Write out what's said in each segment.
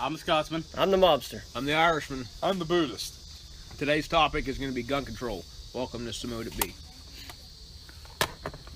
I'm the Scotsman. I'm the mobster. I'm the Irishman. I'm the Buddhist. Today's topic is going to be gun control. Welcome to S.M.I.B.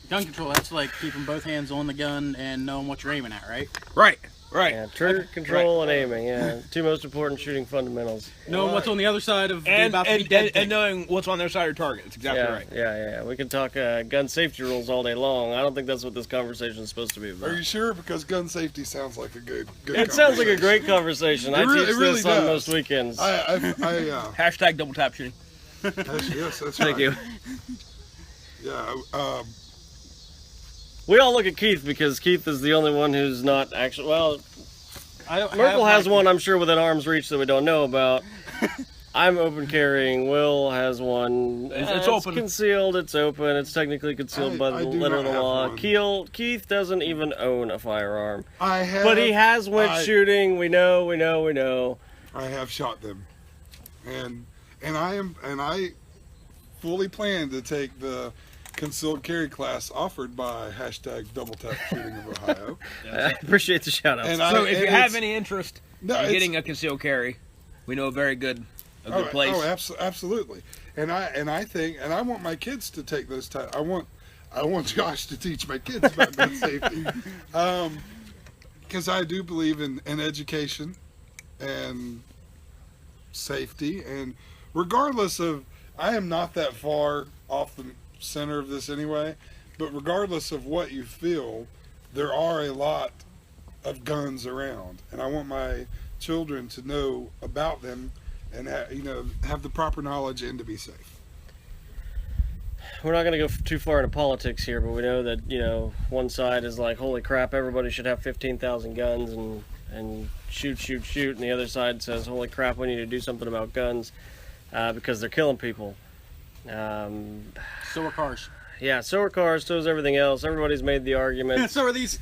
Gun control, that's like keeping both hands on the gun and knowing what you're aiming at, right? Right. Yeah, trigger control and aiming. Yeah, two most important shooting fundamentals. Knowing what's on the other side of the And, about to and, be dead and, thing. and knowing what's on their side of your target. That's exactly right. Yeah. We can talk gun safety rules all day long. I don't think that's what this conversation is supposed to be about. Are you sure? Because gun safety sounds like a good It sounds like a great conversation. I teach this on most weekends. Hashtag double tap shooting. Yes, that's Thank right. you. Yeah, We all look at Keith because Keith is the only one who's not actually. Well, Merkel has one, I'm sure, within arm's reach that we don't know about. I'm open carrying. Will has one. It's open. Concealed. It's open. It's technically concealed by the letter of the law. Keith doesn't even own a firearm. I have. But he has went shooting. We know. I have shot them, and I fully plan to take the concealed carry class offered by hashtag double tap shooting of Ohio. I appreciate the shout out. So if you have any interest in getting a concealed carry, we know a good place. Oh, absolutely. And I think, and I want my kids to take those. I want Josh to teach my kids about gun safety, because I do believe in education and safety, and regardless of, I am not that far off the center of this anyway, but regardless of what you feel, there are a lot of guns around, and I want my children to know about them and have the proper knowledge and to be safe. We're not going to go too far into politics here, but we know that one side is like, holy crap, everybody should have 15,000 guns and shoot, and the other side says, holy crap, we need to do something about guns because they're killing people. So are cars. Yeah, so are cars, so is everything else. Everybody's made the argument. So are these.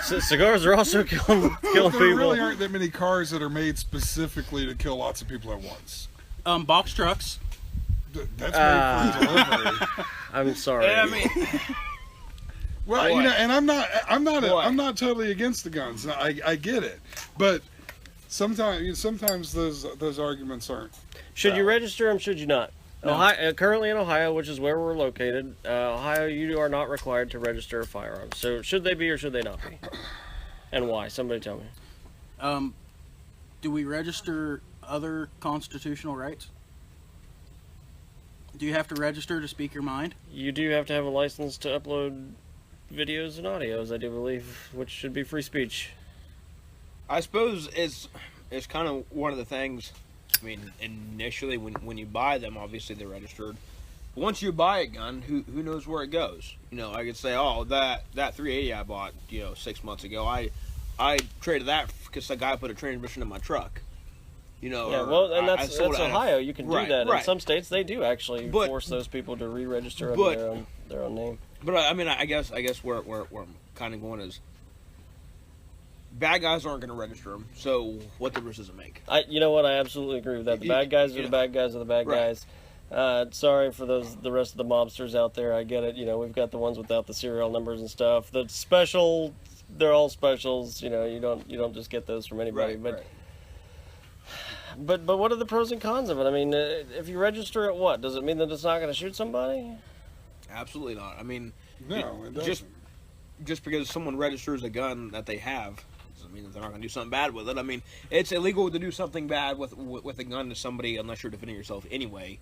Cigars are also killing people. There really aren't that many cars that are made specifically to kill lots of people at once. Box trucks. That's made for delivery. I'm sorry. I mean, well, and I'm not totally against the guns. I get it, but sometimes those arguments aren't. Should you register them? Should you not? No. Ohio, currently in Ohio, which is where we're located, Ohio, you are not required to register a firearm. So should they be or should they not be? And why? Somebody tell me. Do we register other constitutional rights? Do you have to register to speak your mind? You do have to have a license to upload videos and audios, I do believe, which should be free speech. I suppose it's kind of one of the things. I mean, initially when you buy them, obviously they're registered. But once you buy a gun, who knows where it goes? I could say, oh, that 380 I bought 6 months ago, I traded that because the guy put a transmission in my truck. Yeah, well, and that's Ohio. You can do that. Right. In some states, they do actually force those people to re-register under their own name. But I mean, I guess where I'm kind of going is, bad guys aren't going to register them, so what difference does it make? You know what? I absolutely agree with that. The bad guys are the bad guys are the bad guys. Sorry for the rest of the mobsters out there. I get it. We've got the ones without the serial numbers and stuff. The special, they're all specials. You don't just get those from anybody. But what are the pros and cons of it? I mean, if you register it, what does it mean that it's not going to shoot somebody? Absolutely not. I mean, no, it doesn't. Just because someone registers a gun that they have doesn't mean that they're not going to do something bad with it. I mean, it's illegal to do something bad with a gun to somebody unless you're defending yourself anyway.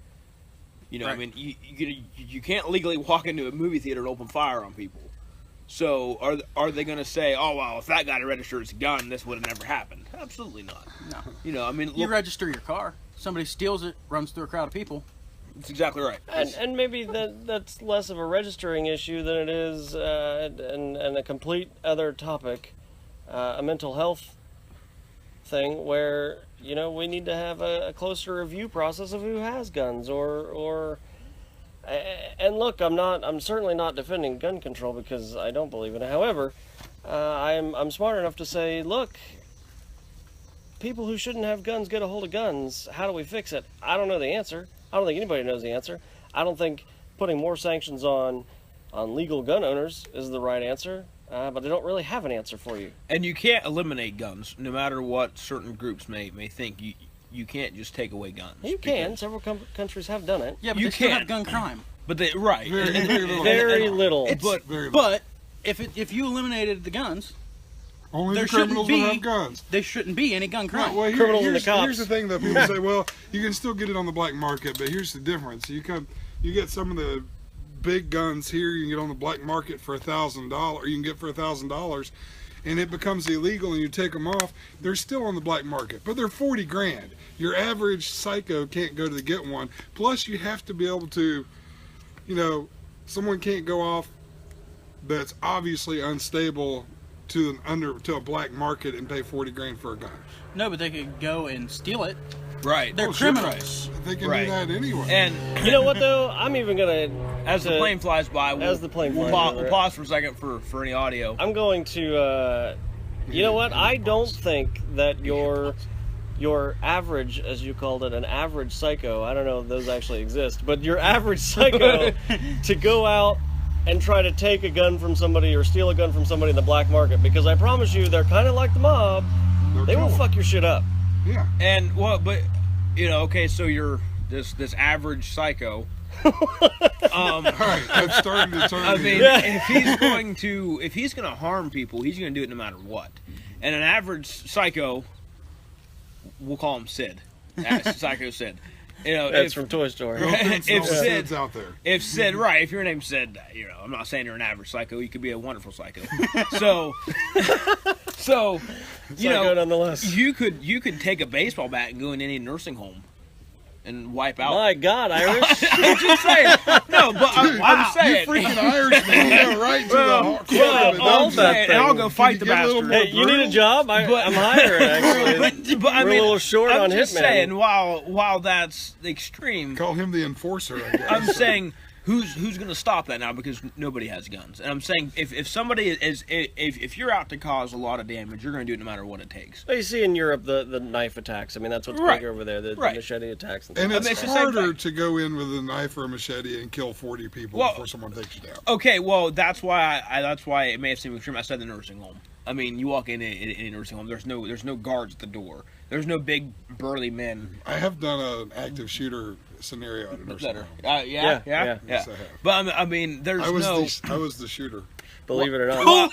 Right. I mean, you can't legally walk into a movie theater and open fire on people. So are they going to say, oh, well, if that guy registered his gun, this would have never happened? Absolutely not. No. I mean, look, you register your car. Somebody steals it, runs through a crowd of people. That's exactly right. And maybe that's less of a registering issue than it is, and a complete other topic, a mental health thing where, we need to have a closer review process of who has guns and look, I'm certainly not defending gun control because I don't believe in it. However, I'm smart enough to say, look, people who shouldn't have guns get a hold of guns. How do we fix it? I don't know the answer. I don't think anybody knows the answer. I don't think putting more sanctions on legal gun owners is the right answer. but they don't really have an answer for you. And you can't eliminate guns, no matter what certain groups may think. You can't just take away guns. You can. Several countries have done it. Yeah, but You they still can. have gun crime. But they very little. Very little. But if you eliminated the guns, Only there the criminals shouldn't will be- have guns. there shouldn't be any gun crime. Well, Criminals and the cops. Here's the thing though. People say, well, you can still get it on the black market, but here's the difference. You get some of the big guns here. You can get on the black market for $1,000. You can get for $1,000, and it becomes illegal, and you take them off. They're still on the black market, but they're 40 grand. Your average psycho can't go to get one. Plus, you have to be able to, someone can't go off that's obviously unstable to a black market and pay 40 grand for a gun. No, but they could go and steal it. Right. They're Sure, criminals. They can Right. do that anyway. And You know what though? I'm even gonna as the plane flies by, we'll pause for a second for any audio. I'm going to. You know what? I don't think that your average, as you called it, an average psycho. I don't know if those actually exist, but your average psycho to go out and try to take a gun from somebody or steal a gun from somebody in the black market, because I promise you, they're kind of like the mob. They will fuck your shit up. Yeah. And okay, so you're this average psycho. All right, I've started to turn. I mean, if he's going to harm people, he's going to do it no matter what. And an average psycho, we'll call him Sid. Psycho Sid. That's from Toy Story. If Sid's out there. If Sid, right, if your name's Sid, I'm not saying you're an average psycho. You could be a wonderful psycho. So Psycho nonetheless. you could take a baseball bat and go in any nursing home and wipe out. My God, Irish. I'm just saying. No, but I'm saying. You freaking Irishman, you go right to the heart. I'm saying, and I'll go fight the Can you get a little bastard. Hey, you need a job? I'm hiring, actually. But I We're mean, a little short I'm on just Hitman. saying, while that's extreme, Call him the enforcer, I guess. I'm saying who's going to stop that now, because nobody has guns. And I'm saying if somebody if you're out to cause a lot of damage, you're going to do it no matter what it takes. Well, you see in Europe the knife attacks. I mean, that's what's Right. big over there. The Right. machete attacks. And I mean, it's it's the same harder thing. to go in with a knife or a machete and kill 40 people Well- before someone takes you down. Okay, well that's why it may have seemed extreme. I said the nursing home. I mean, you walk in a nursing home. There's no guards at the door. There's no big burly men. I have done an active shooter scenario at a nursing Better. home. Yeah. Yeah. Yes, I have. But I mean, there's I was no. the shooter. Believe it or not.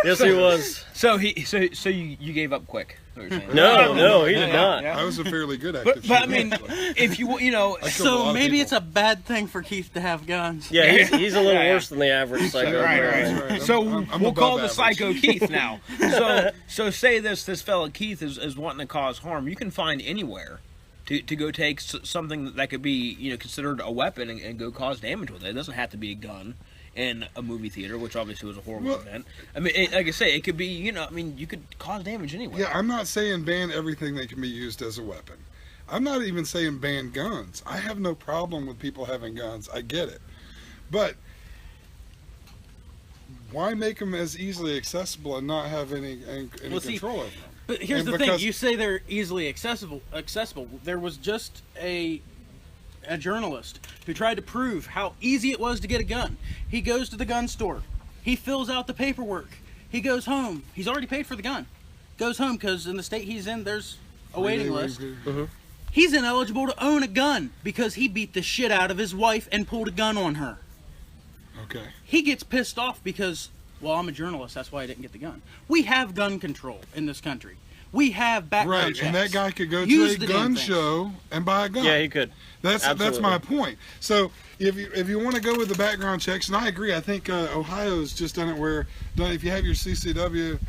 Yes, he was. So you gave up quick. is what you're saying. No, he did not. I was a fairly good active But I shooter. mean, if you I killed a lot So of maybe people. it's a bad thing for Keith to have guns. Yeah, he's a little Yeah. worse than the average psycho. Right. Right. So I'm we'll above call the average. psycho Keith now. So say this fella Keith is wanting to cause harm. You can find anywhere to go take something that could be considered a weapon and go cause damage with it. It doesn't have to be a gun in a movie theater, which obviously was a horrible event. I mean, like I say, it could be you could cause damage anywhere. Yeah, I'm not saying ban everything that can be used as a weapon. I'm not even saying ban guns. I have no problem with people having guns. I get it. But why make them as easily accessible and not have any Well, see, control over them? But here's And the thing: because- you say they're easily accessible. There was just a journalist who tried to prove how easy it was to get a gun. He goes to the gun store. He fills out the paperwork. He goes home. He's already paid for the gun. Goes home because in the state he's in, there's a waiting list. He's ineligible to own a gun because he beat the shit out of his wife and pulled a gun on her. Okay. He gets pissed off because, well, I'm a journalist. That's why I didn't get the gun. We have gun control in this country. We have background Right, checks. and that guy could go Use to a the gun damn thing. show and buy a gun. Yeah, he could. That's Absolutely. my point. So if you want to go with the background checks, and I agree, I think Ohio's just done it where if you have your CCW,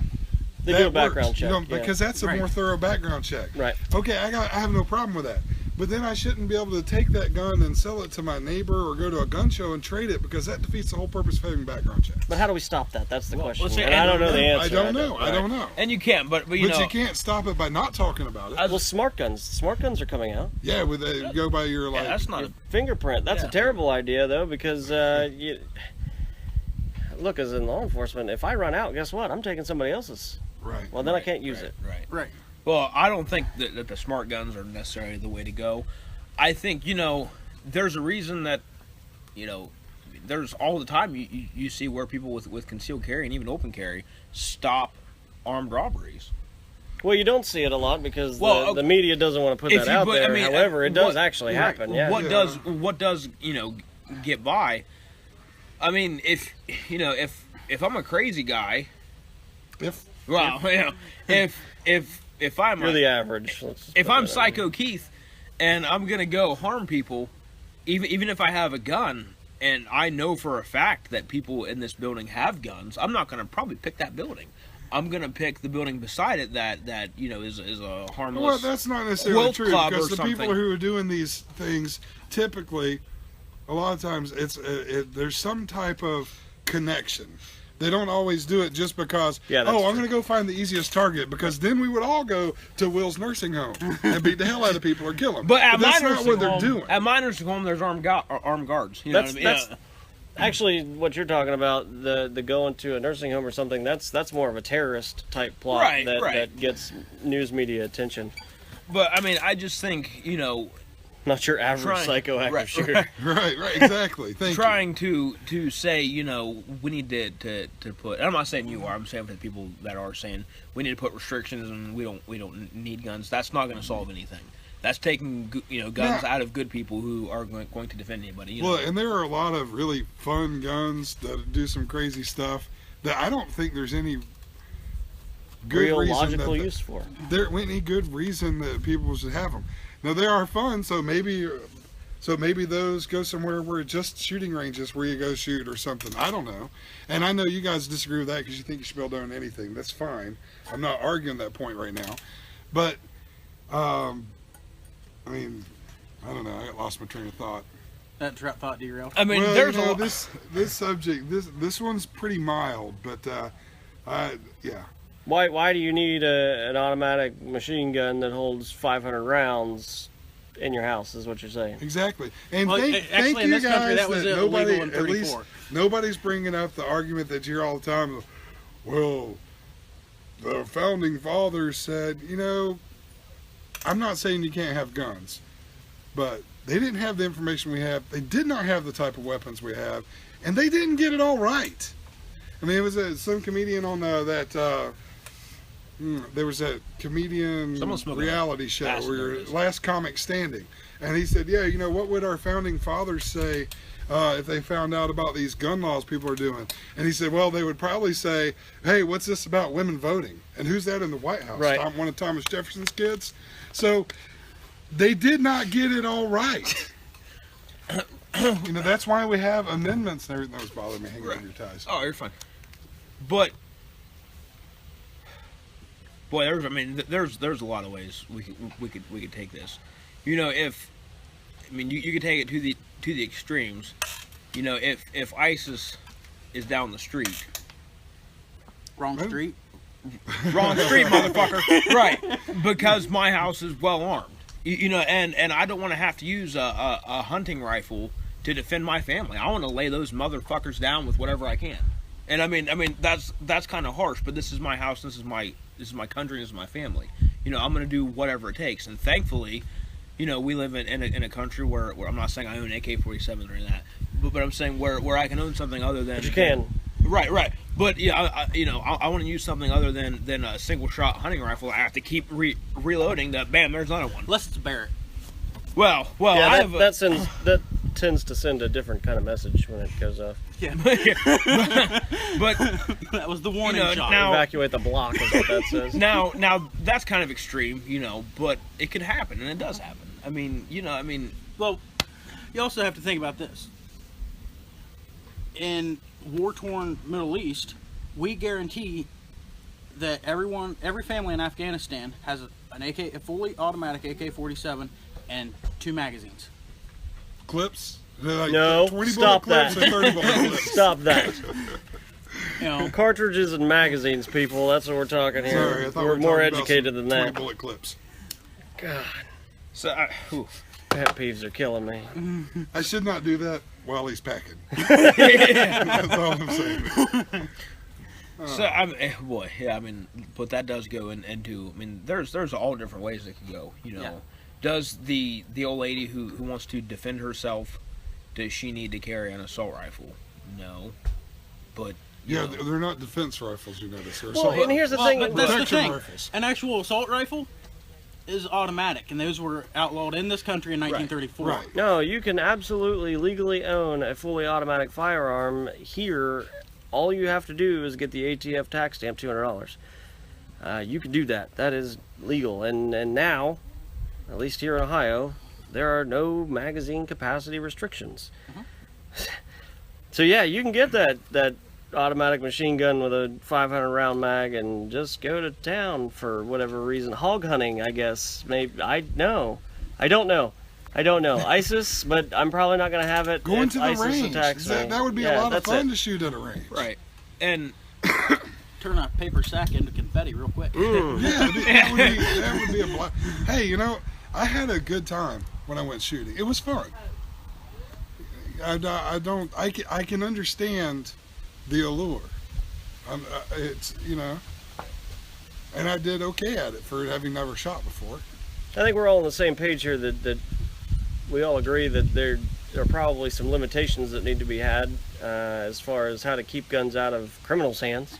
They that do a background works, check. Yeah. because that's a Right. more thorough background check. Right. Okay, I have no problem with that. But then I shouldn't be able to take that gun and sell it to my neighbor or go to a gun show and trade it, because that defeats the whole purpose of having background checks. But how do we stop that? That's the question. let's say- And I don't know the answer. I don't know. I don't know. And you can, but But you can't stop it by not talking about it. Well, smart guns. Smart guns are coming out. Yeah, with go by your yeah, that's not. Your fingerprint. That's Yeah. a terrible idea, though, because look, as in law enforcement, if I run out, guess what? I'm taking somebody else's. right. Well, then I can't use it. Right. Right. Well, I don't think that the smart guns are necessarily the way to go. I think there's a reason that there's all the time you see where people with concealed carry and even open carry stop armed robberies. Well, you don't see it a lot because Well, the media doesn't want to put that out but, there. I mean, However, it does what- actually happen. Yeah. What does get by? I mean, if I'm a crazy guy, if I'm You're the average. if I'm Psycho Keith and I'm gonna go harm people, even if I have a gun and I know for a fact that people in this building have guns, I'm not gonna probably pick that building. I'm gonna pick the building beside it that is a harmless. Well, that's not necessarily quilt true club because or the people something. who are doing these things typically, a lot of times, there's some type of connection. They don't always do it just because. Yeah, that's I'm true. going to go find the easiest target because then we would all go to Will's nursing home and beat the hell out of people or kill them. But at that's my not nursing what they're home, doing. At my nursing home, there's armed guards. You know what I mean? That's actually what you're talking about. The going to a nursing home or something. That's more of a terrorist type plot Right, that right. gets news media attention. But I mean, I just think Not your average psycho active right, shooter. Right, exactly. Thank you. trying to say we need to put. And I'm not saying you are. I'm saying for the people that are saying we need to put restrictions and we don't need guns. That's not going to solve anything. That's taking guns out of good people who are going to defend anybody. Well, and there are a lot of really fun guns that do some crazy stuff that I don't think there's any good Real reason logical that use for. there any good reason that people should have them. Now they are fun, so maybe those go somewhere where just shooting ranges where you go shoot or something. I don't know. And I know you guys disagree with that because you think you should be able to own anything. That's fine. I'm not arguing that point right now. But I mean, I don't know. I lost my train of thought. That thought derailed. I mean, Well, there's you know, a this subject. This one's pretty mild, but yeah. Why do you need an automatic machine gun that holds 500 rounds in your house? Is what you're saying? Exactly. And Well, thank actually, in you this country, guys that was nobody, illegal in at least 34. nobody's bringing up the argument that you hear all the time. Well, the founding fathers said, I'm not saying you can't have guns, but they didn't have the information we have. They did not have the type of weapons we have, and they didn't get it all right. I mean, it was some comedian on there was that comedian Someone's smoking reality show acid where there it is. Last Comic Standing, and he said, yeah, what would our founding fathers say if they found out about these gun laws people are doing? And he said, well, they would probably say, hey, what's this about women voting? And who's that in the White House? Right. One of Thomas Jefferson's kids? So they did not get it all right. That's why we have amendments and everything. That was bothering me hanging on your ties. Oh, you're fine. But boy, there's a lot of ways we could take this. You could take it to the extremes. If ISIS is down the street, Wrong street. wrong street, motherfucker. Right, because my house is well armed. And I don't want to have to use a hunting rifle to defend my family. I want to lay those motherfuckers down with whatever I can. And I mean that's kind of harsh, but this is my house, this is my country, this is my family. I'm going to do whatever it takes. And thankfully, we live in a country where I'm not saying I own AK-47 or any of that, but I'm saying where I can own something other than. But you can. Right. But yeah, I want to use something other than a single shot hunting rifle. I have to keep reloading. Bam, there's another one. Unless it's a Barrett. Well, Yeah, I have that tends to send a different kind of message when it goes off. Yeah. but That was the warning shot. now- Evacuate the block is what that says. now that's kind of extreme, but it could happen, and it does happen. Well, you also have to think about this. In war-torn Middle East, we guarantee that every family in Afghanistan has a fully automatic AK-47 and 2 magazines. Clips? They're like No, 20 stop bullet clips that. or 30 bullet clips? Stop that. Cartridges and magazines, people. That's what we're talking here. Sorry, I thought we're we more talking about educated some than 20 that. bullet clips. God, So pet peeves are killing me. I should not do that while he's packing. That's all I'm saying. but that does go into. There's all different ways it can go. Yeah. Does the old lady who wants to defend herself, Does she need to carry an assault rifle? No. But Yeah, they're not defense rifles, you notice. They're Well, assault and here's the Well, thing. but that's the protection thing. rifles. An actual assault rifle is automatic, and those were outlawed in this country in 1934. Right. No, you can absolutely legally own a fully automatic firearm here. All you have to do is get the ATF tax stamp, $200. You can do that. That is legal. And now, at least here in Ohio, there are no magazine capacity restrictions. So yeah, you can get that automatic machine gun with a 500 round mag and just go to town for whatever reason. Hog hunting, I guess. Maybe I don't know. ISIS, but I'm probably not going to have it. Going if to the ISIS range. attacks me. That would be Yeah, a lot of that's fun it. to shoot at a range. right, and Turn a paper sack into confetti real quick. Mm. Yeah, that would be a blast. Hey, you know, I had a good time when I went shooting. It was fun. I can understand the allure. It's, you know, and I did okay at it for having never shot before. I think we're all on the same page here that we all agree that there are probably some limitations that need to be had as far as how to keep guns out of criminals' hands.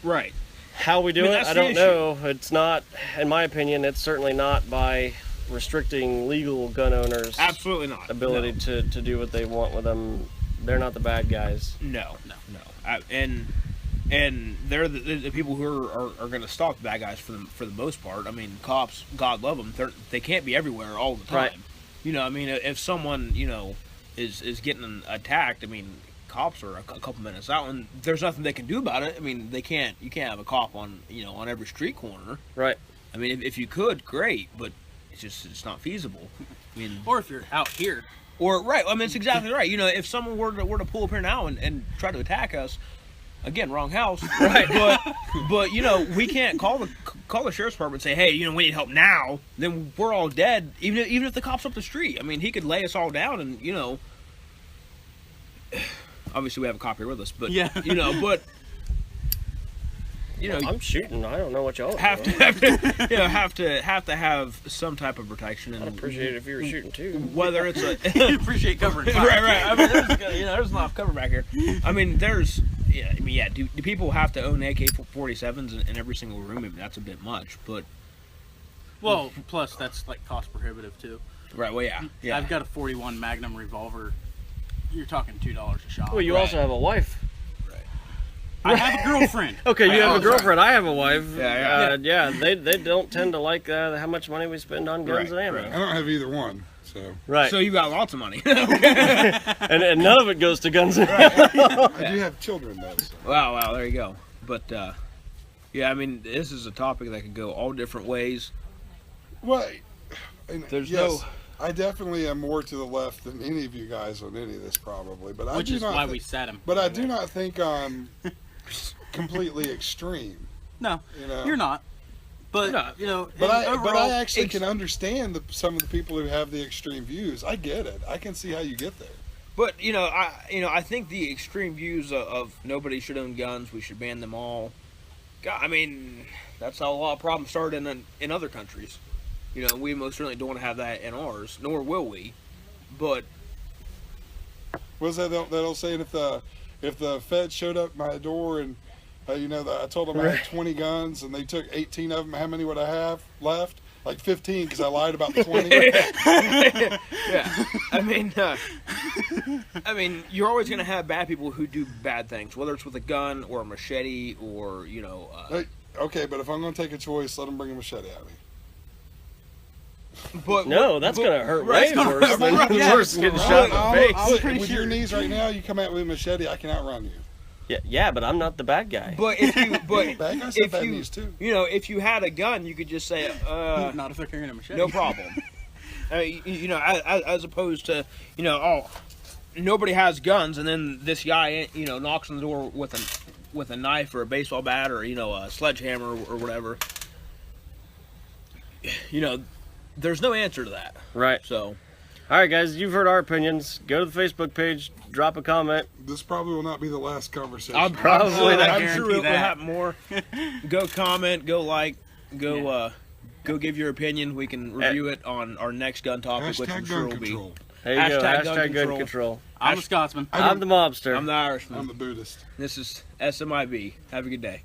right. How we do I mean, it, that's I the don't issue. know. It's not, in my opinion, it's certainly not by restricting legal gun owners' Absolutely not. ability to do what they want with them. They're not the bad guys. No. And they're the people who are going to stop the bad guys for the most part. I mean, cops, God love them, they can't be everywhere all the time. Right. You know, I mean, if someone, you know, is getting attacked, I mean, cops are a couple minutes out, and there's nothing they can do about it. I mean, you can't have a cop on every street corner. Right. I mean, if you could, great, but it's not feasible. I mean, Or if you're out here. or right. I mean, it's exactly right. You know, if someone were to pull up here now and try to attack us, again, wrong house. Right. But you know, we can't call the sheriff's department and say, hey, we need help now. Then we're all dead. Even if the cop's up the street. I mean, he could lay us all down, and obviously we have a cop here with us, but Yeah. but. I'm shooting. I don't know what y'all have are to have some type of protection, and I'd appreciate it if you were shooting too. whether it's a Appreciate covering fire. right. I mean, there's enough cover back here. I mean, do people have to own AK-47s in every single room? I mean, that's a bit much, but Well, plus that's like cost prohibitive too. right. Well, yeah. I've got a 41 Magnum revolver. You're talking $2 a shot. Well, you Right. also have a wife. I have a girlfriend. Okay, you have a sorry. girlfriend. I have a wife. Yeah. They don't tend to like how much money we spend on guns Right, and ammo. right. I don't have either one, so Right. So you got lots of money. and none of it goes to guns and ammo. I do have children though. So. Wow. There you go. But yeah, I mean, this is a topic that could go all different ways. Well, and There's yes, I definitely am more to the left than any of you guys on any of this, probably. But I Which do is not why thi- we sat him. But I do not think I'm completely extreme. No, You know? you're not. But No. But I overall, actually can understand some of the people who have the extreme views. I get it. I can see how you get there. But I think the extreme views of nobody should own guns, we should ban them all. God, I mean, that's how a lot of problems started in other countries. We most certainly don't want to have that in ours, nor will we. But What was that old saying? If the Fed showed up at my door and I told them I had 20 guns and they took 18 of them, how many would I have left? Like 15 because I lied about the 20. yeah, I mean, you're always going to have bad people who do bad things, whether it's with a gun or a machete or Hey, okay, but if I'm going to take a choice, let them bring a machete at me. But No, that's going to hurt right, way worse than Yeah. worse than getting shot in the face. I'm pretty with sure. your knees right now, you come at me with a machete, I can outrun you. Yeah, but I'm not the bad guy. But if you, Bad guys have if bad you, knees too. if you had a gun, you could just say, Not if they're carrying a machete. no problem. As opposed to, nobody has guns, and then this guy, knocks on the door with a knife or a baseball bat or a sledgehammer or whatever. There's no answer to that. Right. So, All right, guys, you've heard our opinions. Go to the Facebook page, drop a comment. This probably will not be the last conversation. I'm Probably sure, not. I'm Guarantee sure we'll that. have more. Go comment, go like, go give your opinion. We can review it on our next gun topic, which I'm Hashtag sure gun will be. control. There you go. Hashtag Hashtag gun control. I'm a Scotsman. I'm the mobster. I'm the Irishman. I'm the Buddhist. This is S.M.I.B. Have a good day.